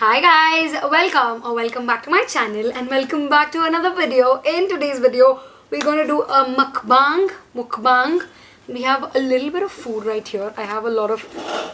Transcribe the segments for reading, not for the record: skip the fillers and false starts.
Hi guys, welcome back to my channel and welcome back to another video. In today's video, we're gonna do a mukbang. We have a little bit of food right here. I have a lot of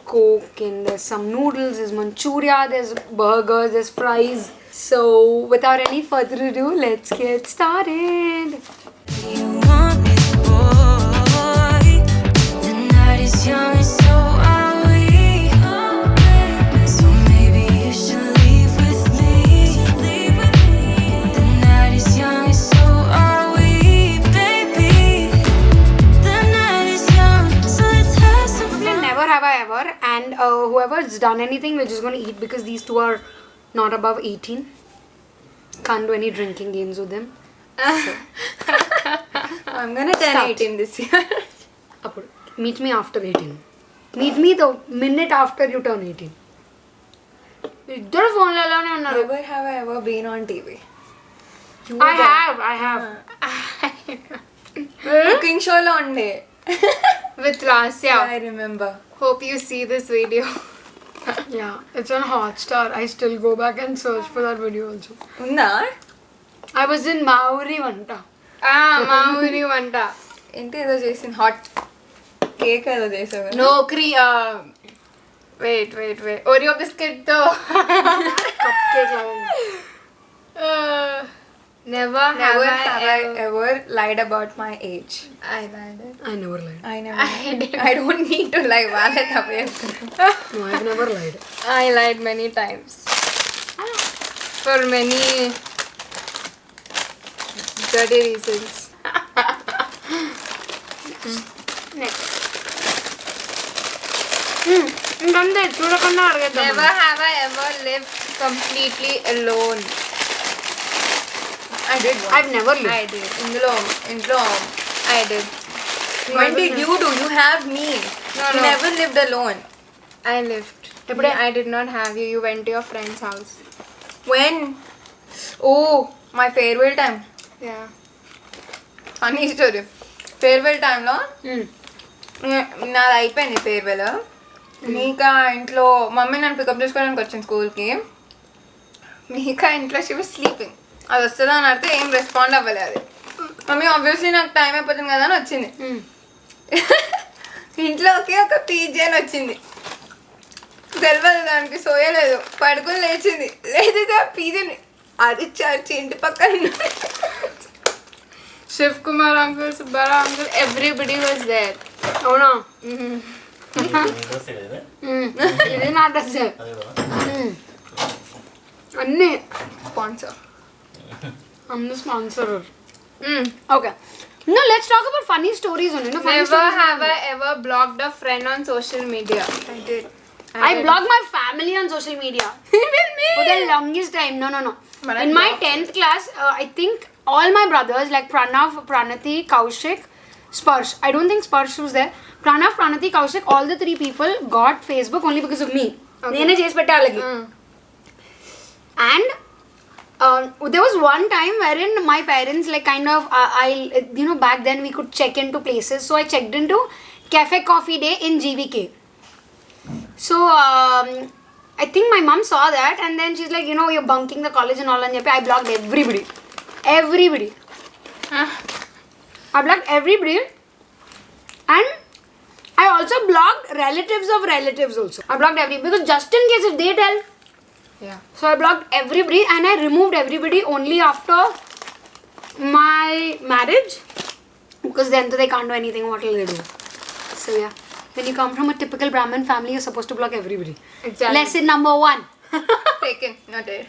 Coke and there's some noodles, there's manchuria, there's burgers, there's fries. So without any further ado, let's get started. You want me, boy. The night is young and so are we. So maybe you should leave with me. The night is young and so are we, baby. The night is young, so let's have some fun. Never have I ever, and whoever's done anything, we're just gonna eat because these two are not above 18. Can't do any drinking games with them. I'm gonna turn 18 this year. Meet me after 18. Meet me the minute after you turn 18. Never have I ever been on TV. I have. Cooking show lo unde. With Lasya. I remember. Hope you see this video. Yeah, it's on Hotstar. I still go back and search for that video also. Unda? I was in Maori Vanta. Mauri Vanta. Enti edo chesin hot cake edo chesavu. No wait. Oreo biscuit though. Cupcake. Never Never have have I I ever lied about my age. I lied it. I never lied. I don't need to lie. Vale tape. No, I've never lied. I lied many times. For many dirty reasons. Next. Never have I ever lived completely alone. I did once. I've never lived. I did. Intlo. I did. When did you do? You have me. No. You never lived alone. I lived. I did not have you. You went to your friend's house. When? Oh, my farewell time. Yeah. Funny story. Farewell time lo నాది అయిపోయింది farewell మీకా ఇంట్లో mummy నన్ను pickup చేసుకోవడానికి వచ్చింది స్కూల్కి మీకా ఇంట్లో she was sleeping అది వస్తుందా అని అడిగితే ఏం రెస్పాండ్ అవ్వలేదు మమ్మీ ఆబ్వియస్లీ నాకు టైం అయిపోతుంది కదా అని వచ్చింది ఇంట్లోకి ఒక పీజీ అని వచ్చింది తెలియదు దానికి సోయలేదు పడుకుని లేచింది లేచితే ఆ పీజీని అరిచి ఇంటి పక్కన Shiv Kumar uncle, Subbara uncle, everybody was there. Oh no. ఇది నా డ్రెస్ అన్నీ sponsor I'm the sponsor. Okay. No, let's talk about funny stories only. No, funny Never stories have only. I ever blocked a friend on social media. I did. I blocked my family on social media. Even me. For the longest time. No. But In I my blocked 10th class, I think all my brothers like Pranav, Pranati, Kaushik, Sparsh. I don't think Sparsh was there. Pranav, Pranati, Kaushik, all the three people got Facebook only because of me. నేనే చేసి పెట్టా వాళ్ళకి. And there was one time wherein my parents like kind of back then we could check into places, so I checked into Cafe Coffee Day in GVK. So I think my mom saw that and then she's like, you're bunking the college and all, and I blocked everybody. I blocked everybody, and I also blocked relatives of relatives also. I blocked everybody because just in case if they tell. Yeah. So I blocked everybody and I removed everybody only after my marriage, because then they can't do anything. What will they do? So yeah, when you come from a typical Brahmin family, you're supposed to block everybody. Exactly. Lesson number 1. Taken, not dead.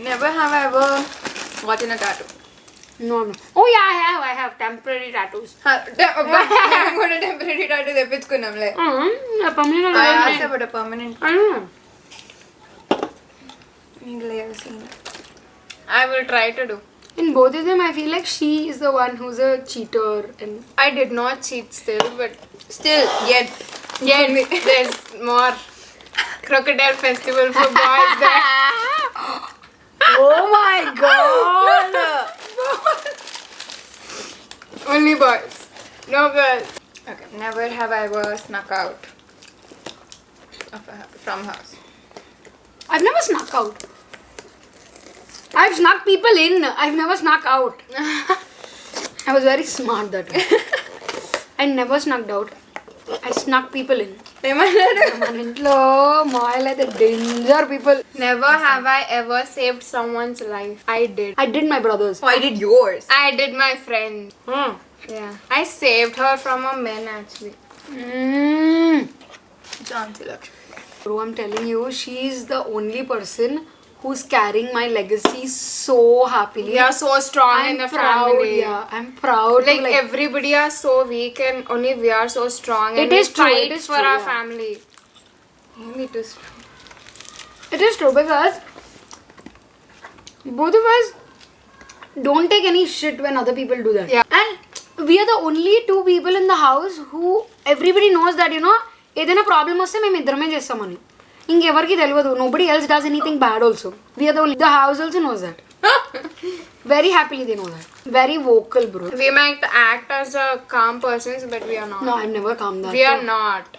Never have I ever gotten a tattoo. No. Oh yeah, I have temporary tattoos. I'm going to temporary tattoo తెప్పించుకున్నాంలే. Permanent. I asked about a permanent. I don't know. I will try to do. In both of them, I feel like she is the one who's a cheater, and I did not cheat still, but Still, yet. there's more crocodile festival for boys there. oh my god! Only boys, no girls. Okay, never have I ever snuck out from house. I've never snuck out. I've snuck people in. I've never snuck out. I was very smart that way. I never snuck out. I snuck people in. మన ఇంట్లో మాయలు అయితే danger people. Never have I ever saved someone's life. I did. I did my brothers. I did yours. I did my friend. Yeah. I saved her from a man actually. Jhansi Lakshmi. Bro, I'm telling you, she's the only person who's carrying my legacy so happily. We are so strong in the proud, family. yeah. I'm proud. Like everybody are so weak and only we are so strong. And It we is true, fight it is for true, our yeah. family. It is true because both of us don't take any shit when other people do that. Yeah. And we are the only two people in the house who everybody knows that, you know, ఏదైనా problem వస్తే మేము ఇద్దరమే చేస్తామని ఇంకెవరికి తెలియదు nobody else does anything bad also. We are the only, the house also knows that. Very happily they know that. Very vocal, bro. We might act as a calm persons, but we are not. No, I've never come that. We are not.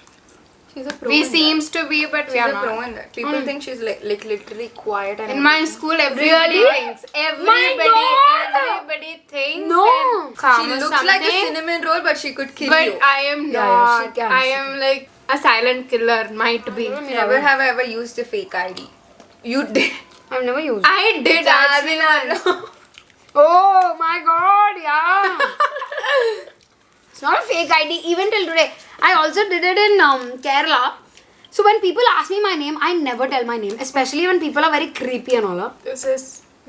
She's a pro. We in seems to be, but that. we She's are a pro not. in that. People think she's like literally quiet and In my school, everybody Really? thinks. My God! Everybody thinks. No. and calm she or looks like a something, cinnamon roll, but she could kill but you. I am Yeah, yeah, she not. can, I she am like a silent killer. Might be. Never have I ever used a fake ID. You did. I've never used. I did actually. Oh my god, yeah. It's not a fake ID even till today. I also did it in Kerala. So when people ask me my name, I never tell my name, especially when people are very creepy and all. This is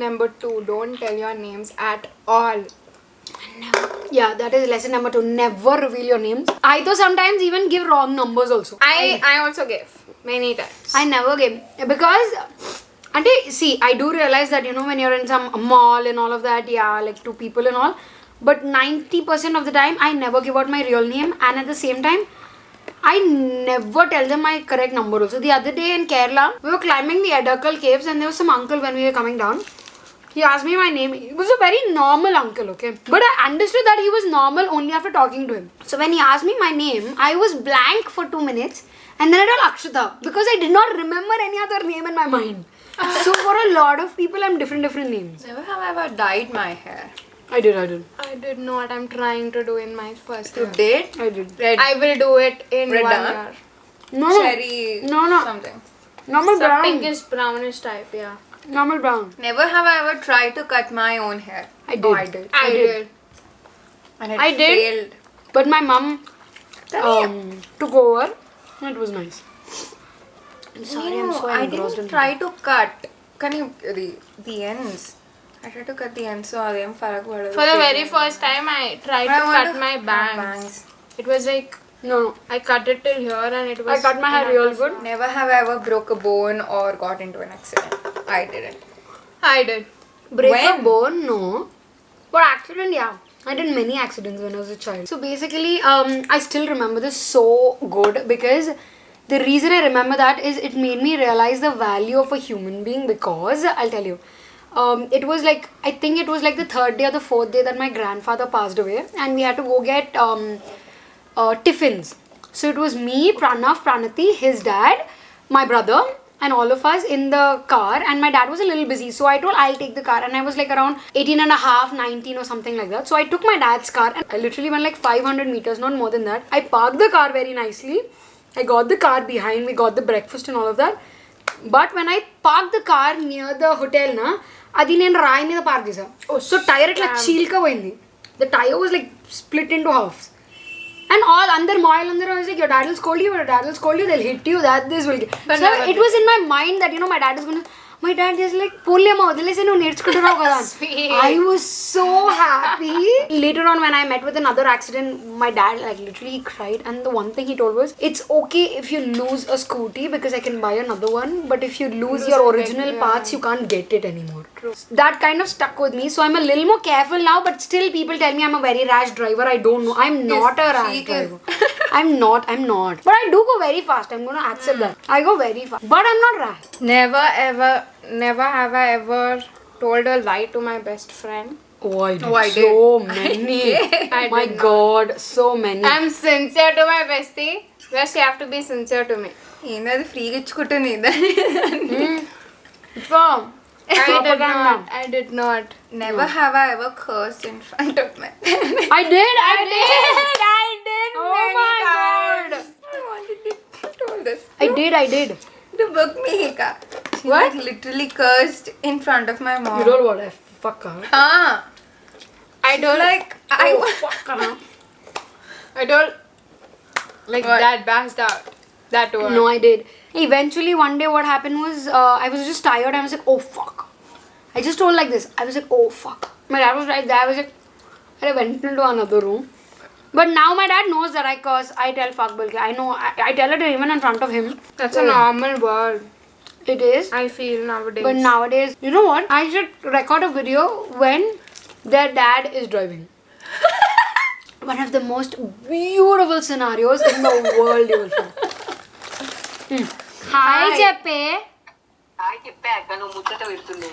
number 2. Don't tell your names at all. Yeah, that is lesson number 2. Never reveal your names. I though sometimes even give wrong numbers also. I also gave many times. I never gave because and see, I do realize that, you know, when you're in some mall and all of that, yeah, like two people and all, but 90% of the time I never give out my real name, and at the same time I never tell them my correct number also. The other day in Kerala, we were climbing the Adakal caves and there was some uncle when we were coming down. He asked me my name. He was a very normal uncle, okay? But I understood that he was normal only after talking to him. So when he asked me my name, I was blank for 2 minutes and then I told Akshita because I did not remember any other name in my mind. So for a lot of people, I'm different names. Never have I ever dyed my hair. I did. I did not. I'm trying to do in my first You year. did? I did. Red, I will do it in Red 1 dye? year. No, cherry, No. something. Normal Some brown. pinkish brownish type, yeah. Normal brown. Never have I ever tried to cut my own hair. I did. Oh, I did. I did. And it I did. failed. But my mom took over and it was nice. I'm sorry, I'm so I engrossed didn't in try to cut. Can you the ends? I tried to cut the ends, so I am farak padadu. For the very first time, I tried But I to want cut to my have bangs. It was like, No. I cut it till here and it was... I cut my hair real good. Never have I ever broke a bone or got into an accident. I didn't. I did. Break a When? bone, no. But accident, yeah. I did many accidents when I was a child. So basically, I still remember this so good because the reason I remember that is it made me realize the value of a human being because, I'll tell you, it was like, I think it was like the 3rd day or the 4th day that my grandfather passed away and we had to go get tiffins. So it was me, Pranav, Pranati, his dad, my brother and all of us in the car, and my dad was a little busy, so I told I'll take the car, and I was like around 18 and a half, 19 or something like that. So I took my dad's car and I literally went like 500 meters, not more than that. I parked the car very nicely. I got the car behind, we got the breakfast and all of that. But when I parked the car near the hotel na, adi nenu rai meeda park chesa. So tire itla chilka poyindi. The tire was like split into halves. And all under mile under, I was like, your dad will scold you, they'll hit you, that this will get. But So never it was in my mind that, you know, my dad is gonna, my dad is like, Polyama, I was so happy. Later on, when I met with another accident, my dad like literally cried, and the one thing he told was, it's okay if you lose a scooty because I can buy another one, but if you lose your original parts, you can't get it anymore. That kind of stuck with me, so I'm a little more careful now, but still people tell me I'm a very rash driver. I don't know. I'm not a rash driver. I'm not. But I do go very fast. I'm gonna accept that. I go very fast. But I'm not rash. Never have I ever told a lie to my best friend. Oh, I did. Oh, I So many. I My did God, so many. I'm sincere to my bestie. Where she have to be sincere to me. ఏంది అది ఫ్రీగా ఇచ్చుకుంటుంది So, I did not. Never have I ever cursed in front of my parents. I did. Oh my god. I wanted to told this. I did. To book me, Hika. She What? like literally cursed in front of my mom. You don't want to fuck her. I don't Like I was. Fuck her. I don't like What? that passed out. That one. No, I did. Eventually, one day what happened was I was just tired. I was like, oh fuck. I just told like this. I was like, oh fuck. My dad was right there. I was like, I went into another room. But now my dad knows that I curse. I tell fuck Bilke. I know. I tell it even in front of him. That's a normal word. It is. I feel nowadays. But nowadays, you know what? I should record a video when their dad is driving. One of the most beautiful scenarios in the world you will find. Hi, Cheppe. చెప్పే అక్క నువ్వు ముచ్చట పెడుతుంది